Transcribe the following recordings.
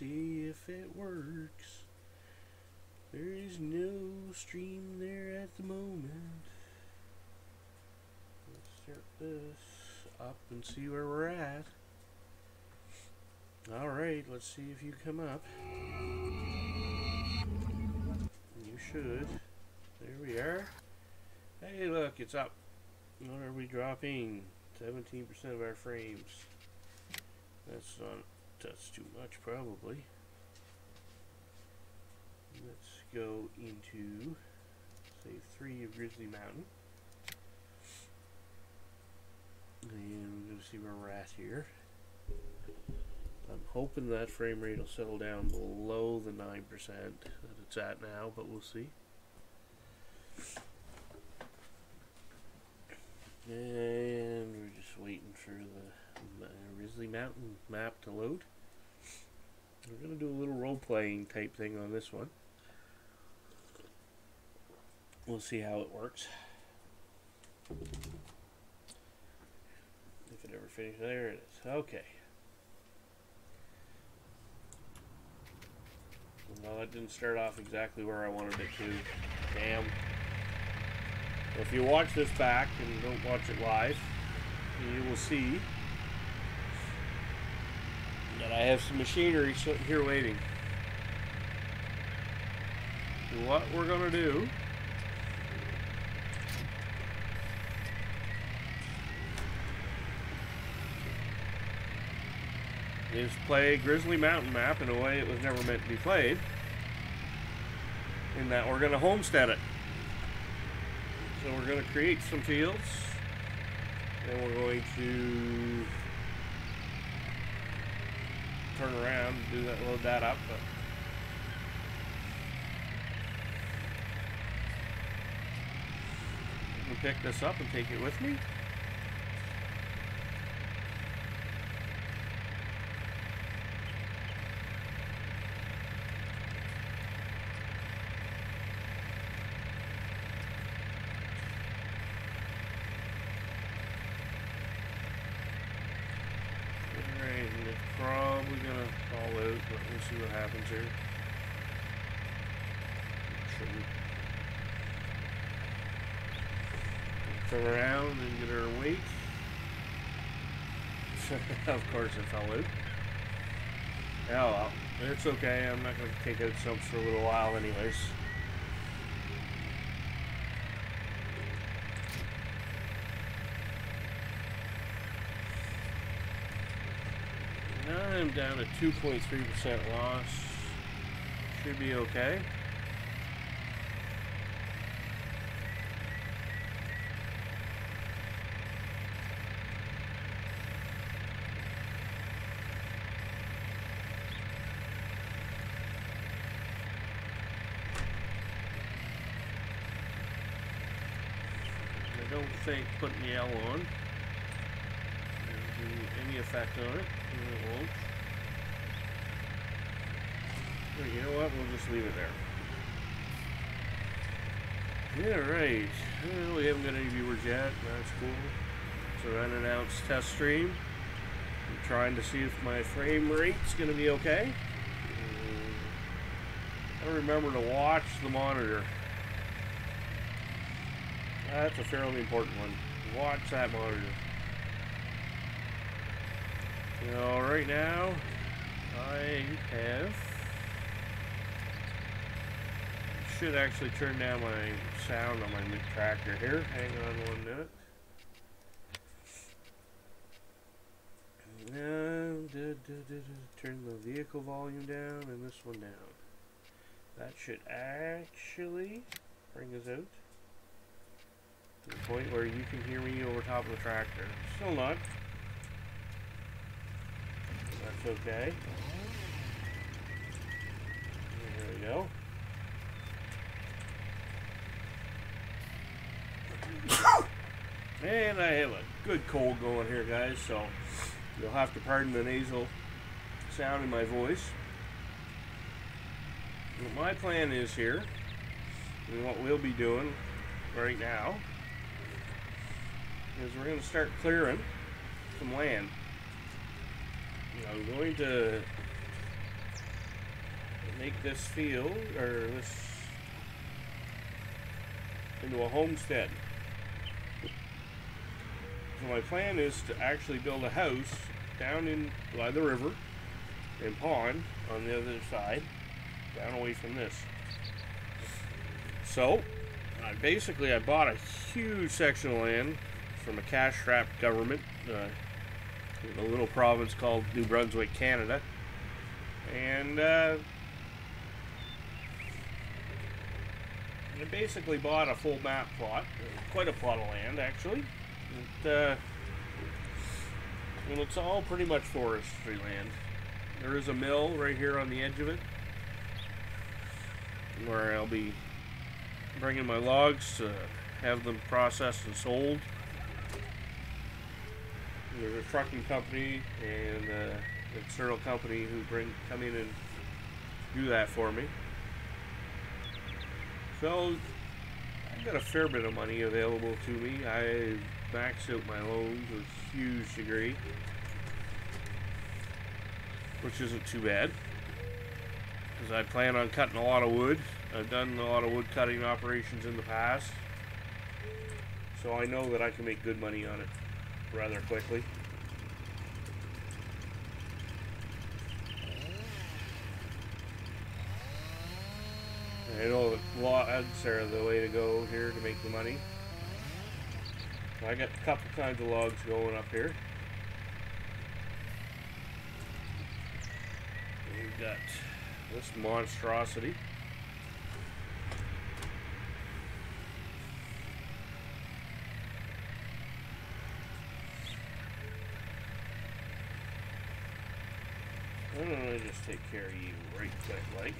see if it works. There is no stream there at the moment. Let's start this up and see where we're at. Alright, let's see if you come up. You should. There we are. Hey, look, it's up. What are we dropping? 17% of our frames. That's too much, probably. Let's go into save 3 of Grizzly Mountain. And we're going to see where we're at here. I'm hoping that frame rate will settle down below the 9% that it's at now, but we'll see. And we're just waiting for the Grizzly Mountain map to load. We're going to do a little role-playing type thing on this one. We'll see how it works. If it ever finishes. There it is. Okay. Well, that didn't start off exactly where I wanted it to. Damn. Well, if you watch this back and don't watch it live, you will see that I have some machinery sitting here waiting. And what we're going to do is play Grizzly Mountain map in a way it was never meant to be played, in that we're going to homestead it. So we're going to create some fields, and we're going to turn around and do that, load that up. But I'm going to pick this up and take it with me. Probably gonna fall out, but we'll see what happens here. Shouldn't. Turn around and get our weight. Of course it fell out. Oh well, it's okay. I'm not gonna take out stumps for a little while anyways. I'm down to 2.3% loss. Should be okay. I don't think putting the L on will do any effect on it. It won't. But you know what? We'll just leave it there. Yeah, right. Well, we haven't got any viewers yet. That's cool. It's an unannounced test stream. I'm trying to see if my frame rate's going to be okay. I remember to watch the monitor. That's a fairly important one. Watch that monitor. You know, right now, I should actually turn down my sound on my new tractor here. Hang on 1 minute. Turn the vehicle volume down and this one down. That should actually bring us out to the point where you can hear me over top of the tractor. Still not. That's okay. There we go. And I have a good cold going here, guys, so you'll have to pardon the nasal sound in my voice. What my plan is here, and what we'll be doing right now, is we're going to start clearing some land. I'm going to make this field, or this, into a homestead. So my plan is to actually build a house down in by the river and pond on the other side, down away from this. So I bought a huge section of land from a cash-strapped government in a little province called New Brunswick, Canada, and I basically bought a full map plot, quite a plot of land actually. And it's all pretty much forestry land. There is a mill right here on the edge of it, where I'll be bringing my logs to have them processed and sold. There's a trucking company and an external company who come in and do that for me. So I've got a fair bit of money available to me. I maxed out my loans to a huge degree, which isn't too bad, because I plan on cutting a lot of wood. I've done a lot of wood cutting operations in the past, so I know that I can make good money on it rather quickly. I know that logs are the way to go here to make the money. I got a couple kinds of logs going up here. We've got this monstrosity. I'm gonna just take care of you right quick, like.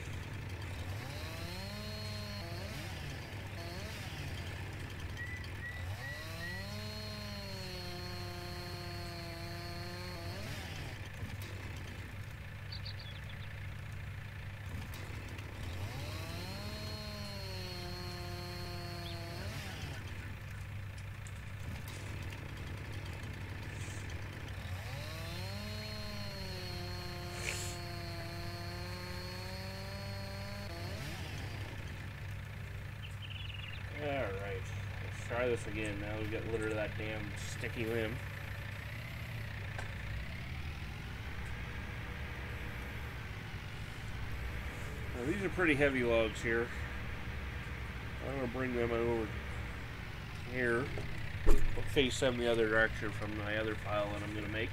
Alright, let's try this again. Now we've got rid of that damn sticky limb. Now these are pretty heavy logs here. I'm going to bring them over here, face them the other direction from my other pile that I'm going to make.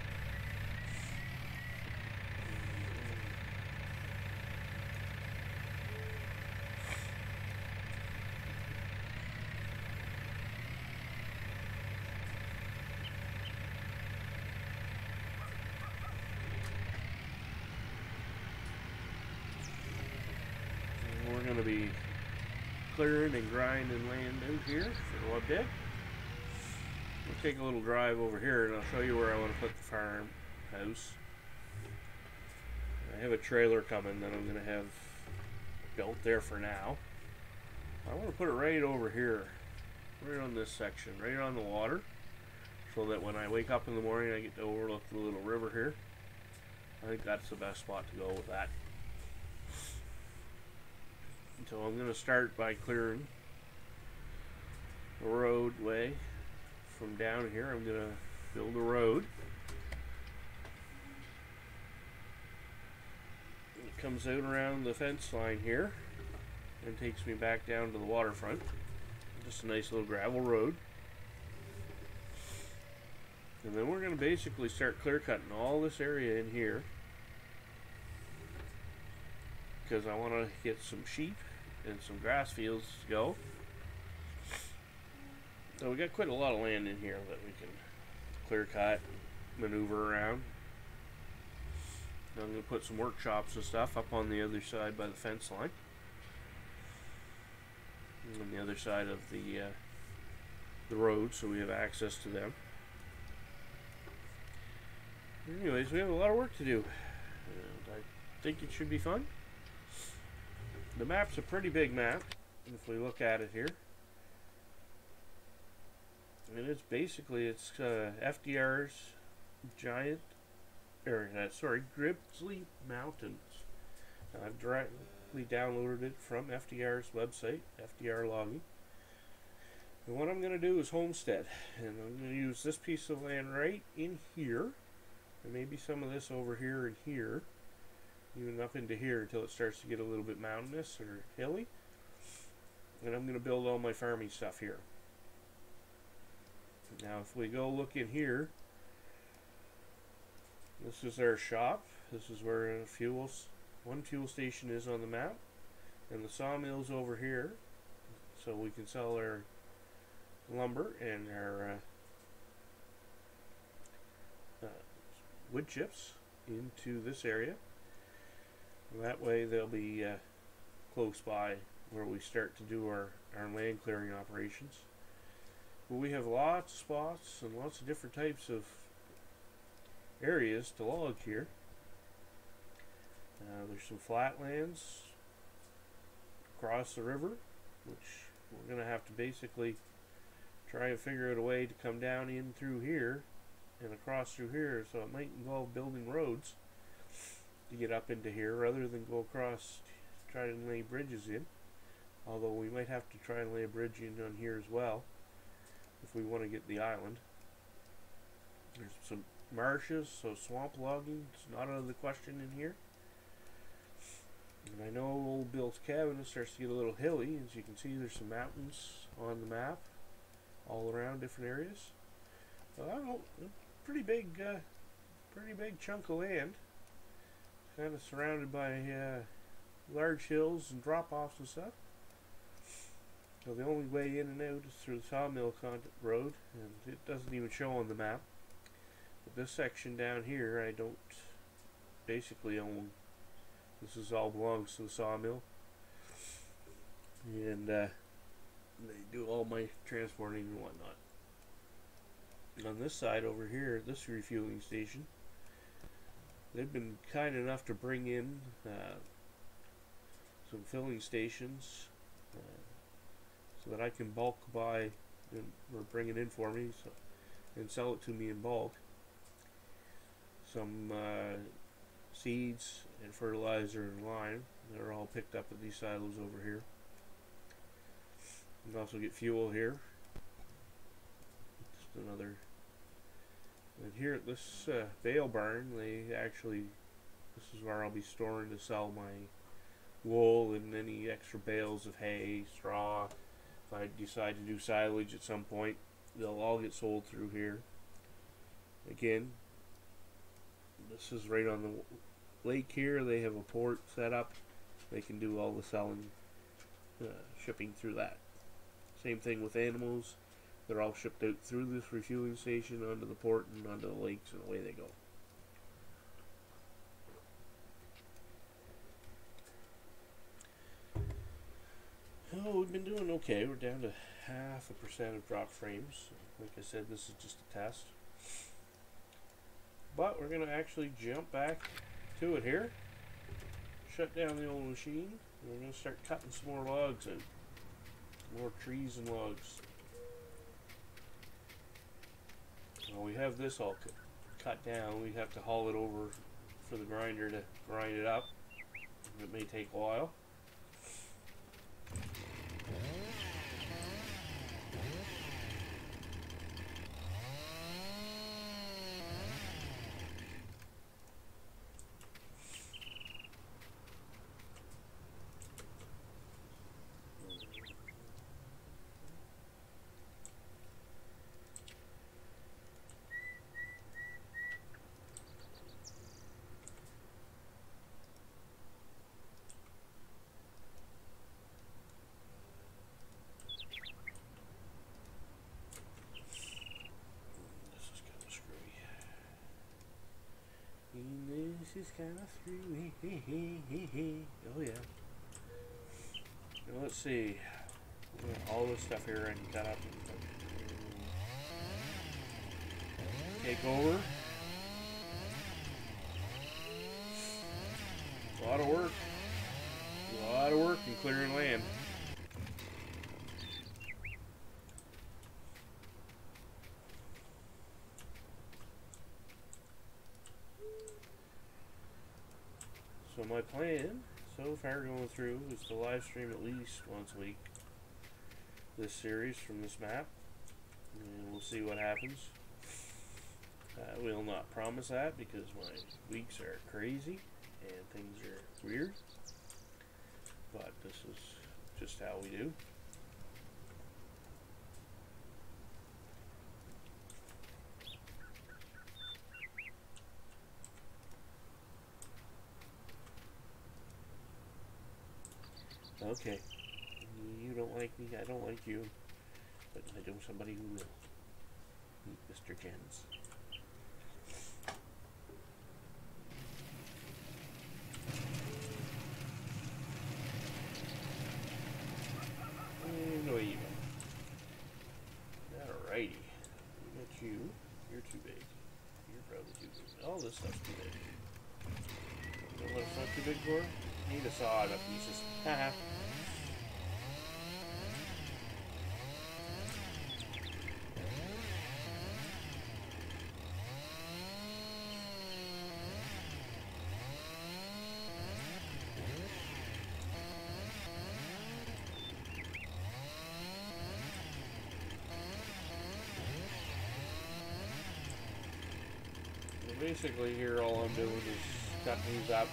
We're going to be clearing and grinding land out here for a bit. We'll take a little drive over here and I'll show you where I want to put the farmhouse. I have a trailer coming that I'm going to have built there for now. I want to put it right over here, right on this section, right on the water, so that when I wake up in the morning I get to overlook the little river here. I think that's the best spot to go with that. So I'm going to start by clearing the roadway from down here. I'm going to build a road. It comes out around the fence line here and takes me back down to the waterfront. Just a nice little gravel road. And then we're going to basically start clear cutting all this area in here, because I want to get some sheep and some grass fields to go. So we got quite a lot of land in here that we can clear cut, maneuver around. Now I'm going to put some workshops and stuff up on the other side by the fence line, and on the other side of the road, so we have access to them. Anyways, we have a lot of work to do, and I think it should be fun. The map's a pretty big map, if we look at it here. And it's basically, FDR's Grizzly Mountains. I've basically downloaded it from FDR's website, FDR logging. And what I'm going to do is homestead, and I'm going to use this piece of land right in here, and maybe some of this over here and here, even up into here until it starts to get a little bit mountainous or hilly. And I'm going to build all my farming stuff here. Now if we go look in here, this is our shop. This is where one fuel station is on the map, and the sawmill's over here, so we can sell our lumber and our wood chips into this area. That way they'll be close by where we start to do our land clearing operations. But we have lots of spots and lots of different types of areas to log here. There's some flatlands across the river, which we're going to have to basically try and figure out a way to come down in through here and across through here, so it might involve building roads to get up into here rather than go across, try to lay bridges in, although we might have to try and lay a bridge in on here as well if we want to get the island. There's some marshes, so swamp logging is not out of the question in here. And I know old Bill's cabin starts to get a little hilly. As you can see, there's some mountains on the map all around different areas. Well, I don't know, a pretty big chunk of land, kind of surrounded by large hills and drop-offs and stuff. So the only way in and out is through the sawmill road, and it doesn't even show on the map. But this section down here, I don't basically own. This is all belongs to the sawmill, and they do all my transporting and whatnot. And on this side over here, this refueling station, they've been kind enough to bring in some filling stations so that I can bulk buy or bring it in for me and sell it to me in bulk. Some seeds and fertilizer and lime, they're all picked up at these silos over here. You can also get fuel here. Just another. And here at this bale barn, this is where I'll be storing to sell my wool and any extra bales of hay, straw. If I decide to do silage at some point, they'll all get sold through here. Again, this is right on the lake here. They have a port set up. They can do all the selling, shipping through that. Same thing with animals. They're all shipped out through this refueling station onto the port and onto the lakes, and away they go. Oh, we've been doing okay. We're down to 0.5% of drop frames. Like I said, this is just a test. But we're going to actually jump back to it here. Shut down the old machine. And we're going to start cutting some more logs out. More trees and logs. Well, we have this all cut down. We have to haul it over for the grinder to grind it up. It may take a while. This is kind of screwy. Oh yeah. Now let's see. All this stuff here I can cut up. Take over. A lot of work. A lot of work in clearing land. So my plan is so far going through is to live stream at least once a week this series from this map, and we'll see what happens. I will not promise that because my weeks are crazy and things are weird, but this is just how we do. Okay, you don't like me, I don't like you, but I know somebody who will. Meet Mr. Jens. And away you go. Alrighty. We got you. You're too big. You're probably too big. All this stuff's too big. You know what it's not too big for? Need to saw it up pieces. Haha. Basically here all I'm doing is cutting these up,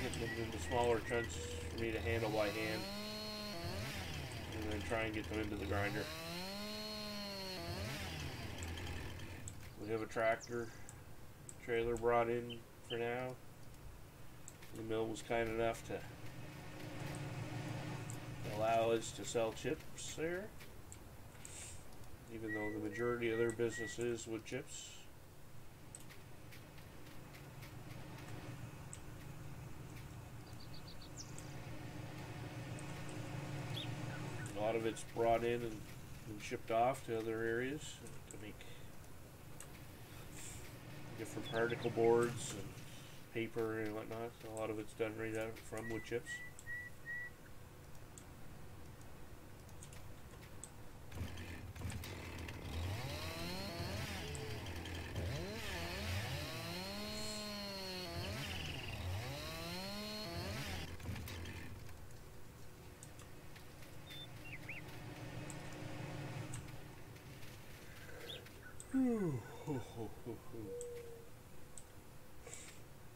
getting them into smaller chunks for me to handle by hand, and then try and get them into the grinder. We have a tractor trailer brought in for now. The mill was kind enough to allow us to sell chips there, even though the majority of their business is with chips. A lot of it's brought in and shipped off to other areas to make different particle boards and paper and whatnot. A lot of it's done right out from wood chips.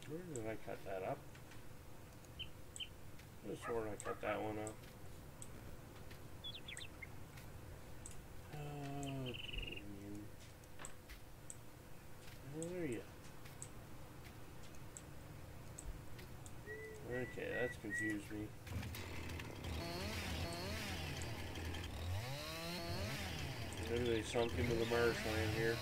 Where did I cut that up? This where I cut that one up. Okay, where are you? Okay, that's confused me. Maybe they sunk into the marshland here.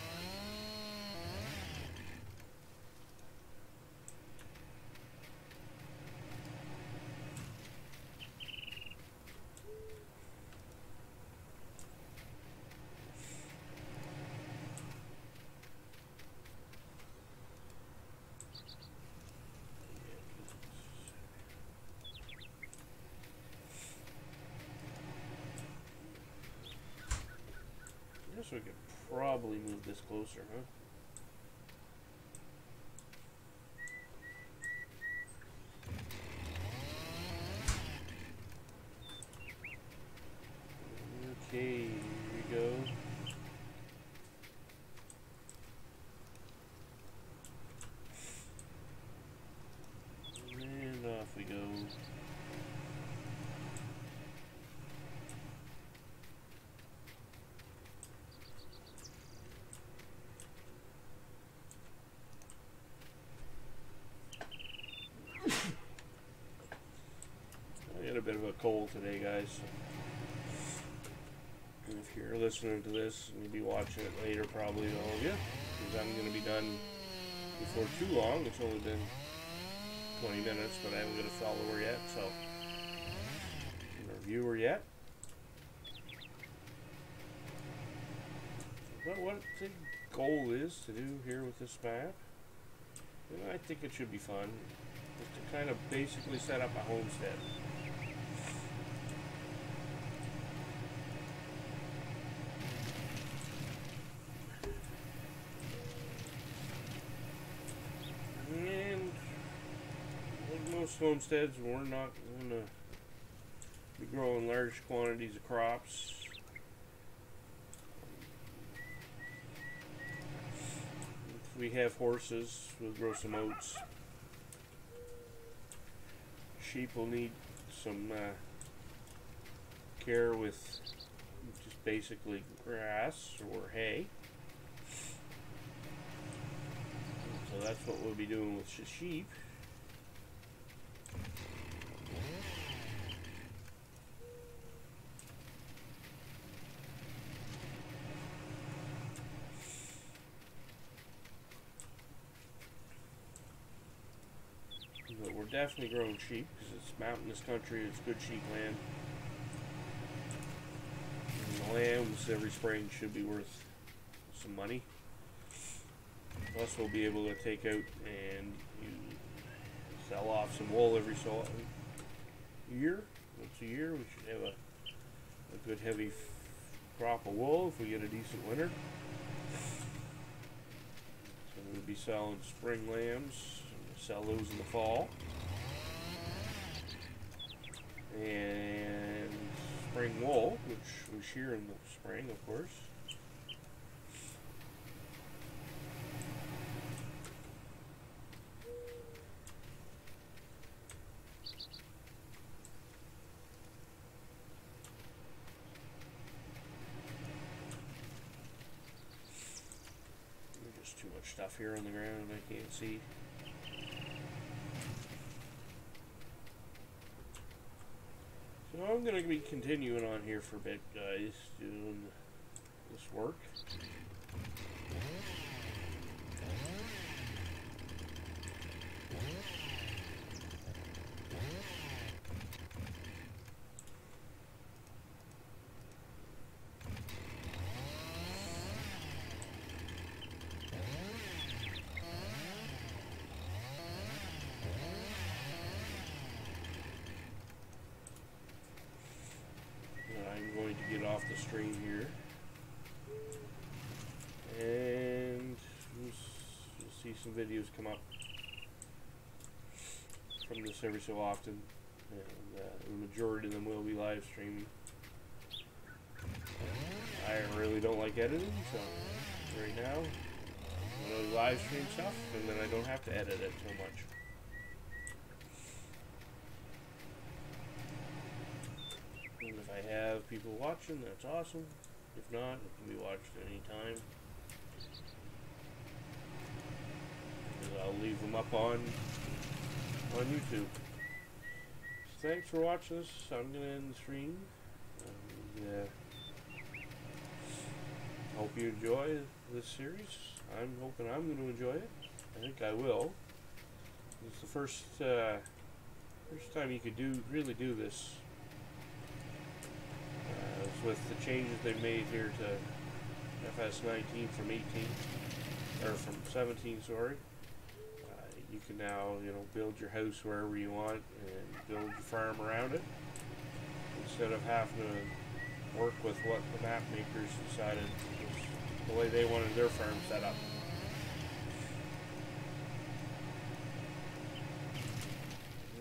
I guess we could probably move this closer, huh? Okay, here we go. And off we go. I got a bit of a cold today, guys. And if you're listening to this, and you'll be watching it later, probably all of you, because I'm going to be done before too long. It's only been 20 minutes, but I haven't got a follower yet, so, or a viewer yet. But what the goal is to do here with this map, I think it should be fun, is to kind of basically set up a homestead. homesteads, we're not going to be growing large quantities of crops. If we have horses, we'll grow some oats. Sheep will need some care with just basically grass or hay. So that's what we'll be doing with the sheep. But we're definitely growing sheep because it's mountainous country, it's good sheep land. And the lambs every spring should be worth some money. Plus we'll be able to take out and sell off some wool every so year. Once a year we should have a good heavy crop of wool if we get a decent winter. So we'll be selling spring lambs. Sell those in the fall, and spring wool, which we shear in the spring, of course. There's just too much stuff here on the ground I can't see. So I'm going to be continuing on here for a bit, guys, doing this work. I'm going to get off the stream here, and you'll see some videos come up from this every so often, and the majority of them will be live streaming. I really don't like editing, so right now I'm going to live stream stuff, and then I don't have to edit it so much. And if I have people watching, that's awesome. If not, it can be watched anytime. And I'll leave them up on YouTube. So thanks for watching this. I'm going to end the stream. And, hope you enjoy this series. I'm hoping I'm going to enjoy it. I think I will. It's the first time you could really do this. With the changes they made here to FS 19 from 18, or from 17, sorry. You can now, build your house wherever you want and build your farm around it, instead of having to work with what the map makers decided was the way they wanted their farm set up.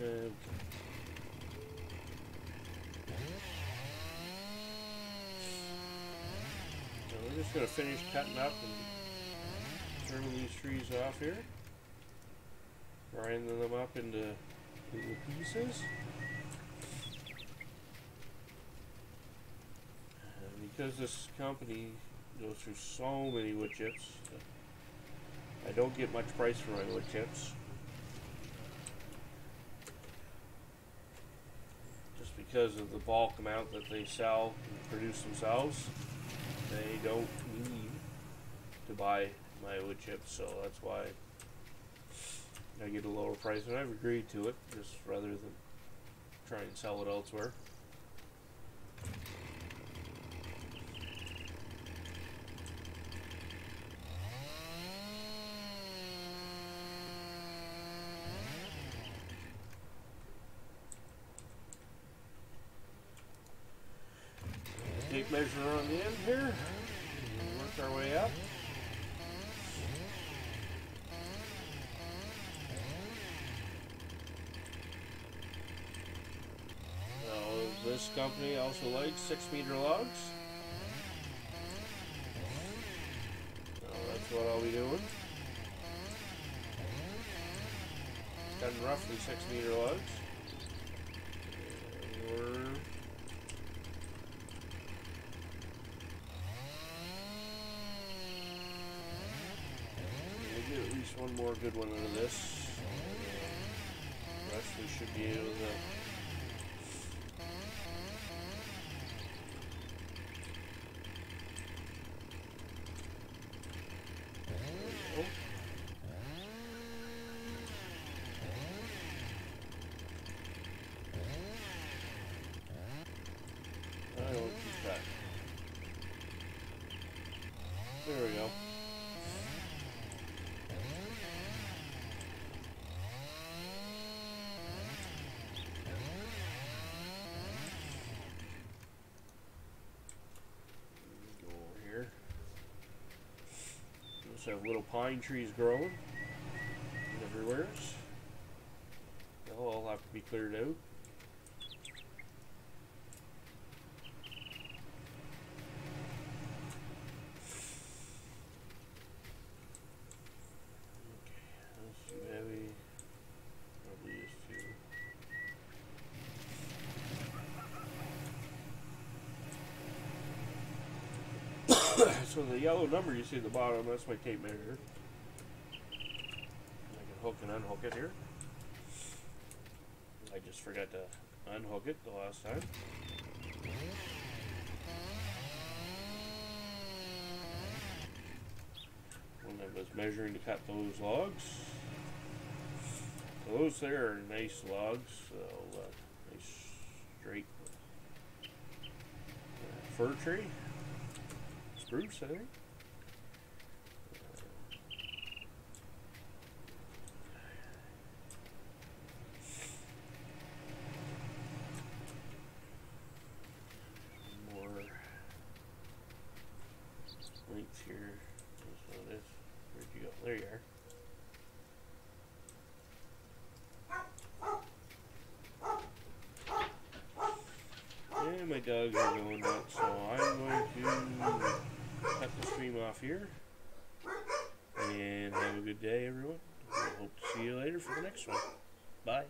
Okay. We're just going to finish cutting up and trimming these trees off here, grinding them up into little pieces. And because this company goes through so many wood chips, I don't get much price for my wood chips. Just because of the bulk amount that they sell and produce themselves. They don't need to buy my wood chips, so that's why I get a lower price, and I've agreed to it, just rather than try and sell it elsewhere. Tape measure on the end here, and work our way up. This company also likes 6-meter logs. So that's what I'll be doing. Cutting roughly 6-meter logs. We'll get at least one more good one out of this. The rest we should be able to. There we go. Go over here. Just have little pine trees growing everywhere. They'll all have to be cleared out. So the yellow number you see at the bottom, that's my tape measure. I can hook and unhook it here. I just forgot to unhook it the last time. When I was measuring to cut those logs. So those there are nice logs, so nice straight fir tree. Spruce, I think. More links here. That's what it is. Where'd you go? There you are. And my dogs are going nuts, so I'm going to cut the stream off here. And have a good day, everyone. I hope to see you later for the next one. Bye.